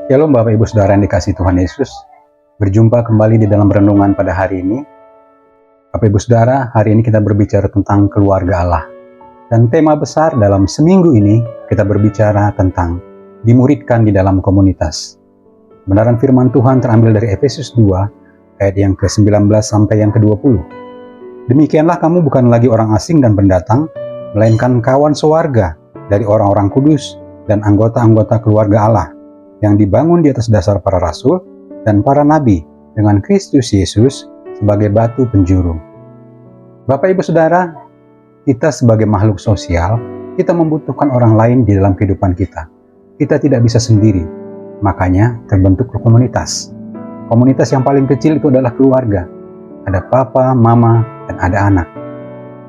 Shalom Bapak Ibu Saudara yang dikasihi Tuhan Yesus. Berjumpa kembali di dalam renungan pada hari ini. Bapak Ibu Saudara, hari ini kita berbicara tentang keluarga Allah. Dan tema besar dalam seminggu ini kita berbicara tentang dimuridkan di dalam komunitas. Kebenaran firman Tuhan terambil dari Efesus 2 ayat yang ke-19 sampai yang ke-20. Demikianlah kamu bukan lagi orang asing dan pendatang, melainkan kawan sewarga dari orang-orang kudus dan anggota-anggota keluarga Allah, yang dibangun di atas dasar para rasul dan para nabi dengan Kristus Yesus sebagai batu penjuru. Bapak Ibu Saudara, kita sebagai makhluk sosial, kita membutuhkan orang lain di dalam kehidupan kita. Kita tidak bisa sendiri, makanya terbentuk komunitas. Komunitas yang paling kecil itu adalah keluarga. Ada papa, mama, dan ada anak.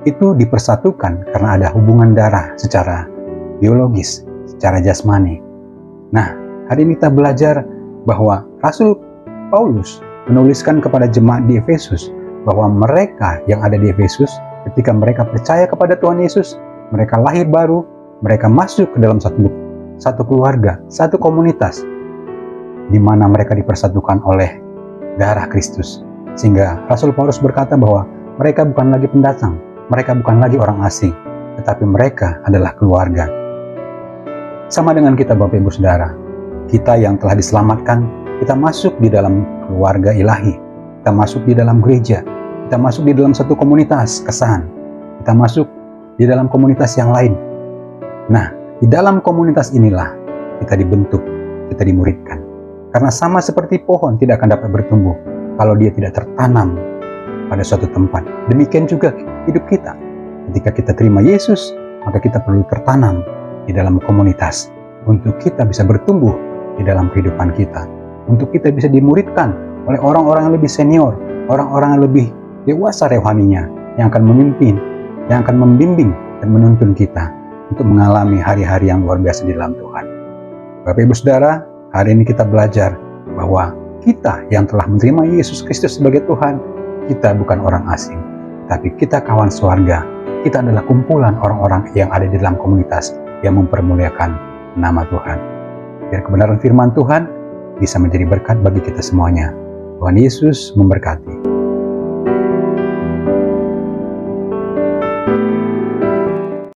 Itu dipersatukan karena ada hubungan darah secara biologis, secara jasmani. Nah, hari ini kita belajar bahwa Rasul Paulus menuliskan kepada jemaat di Efesus bahwa mereka yang ada di Efesus, ketika mereka percaya kepada Tuhan Yesus, mereka lahir baru, mereka masuk ke dalam satu keluarga, satu komunitas, di mana mereka dipersatukan oleh darah Kristus. Sehingga Rasul Paulus berkata bahwa mereka bukan lagi pendatang, mereka bukan lagi orang asing, tetapi mereka adalah keluarga. Sama dengan kita Bapak Ibu Saudara, kita yang telah diselamatkan, kita masuk di dalam keluarga ilahi, kita masuk di dalam gereja, kita masuk di dalam satu komunitas kesan, kita masuk di dalam komunitas yang lain. Nah, di dalam komunitas inilah kita dibentuk, kita dimuridkan. Karena sama seperti pohon tidak akan dapat bertumbuh kalau dia tidak tertanam pada suatu tempat. Demikian juga hidup kita. Ketika kita terima Yesus, maka kita perlu tertanam di dalam komunitas untuk kita bisa bertumbuh di dalam kehidupan kita, untuk kita bisa dimuridkan oleh orang-orang yang lebih senior, orang-orang yang lebih dewasa rohaninya, yang akan memimpin, yang akan membimbing dan menuntun kita untuk mengalami hari-hari yang luar biasa di dalam Tuhan. Bapak Ibu Saudara, hari ini kita belajar bahwa kita yang telah menerima Yesus Kristus sebagai Tuhan, kita bukan orang asing, tapi kita kawan sewarga. Kita adalah kumpulan orang-orang yang ada di dalam komunitas yang mempermuliakan nama Tuhan. Biar kebenaran firman Tuhan bisa menjadi berkat bagi kita semuanya. Tuhan Yesus memberkati.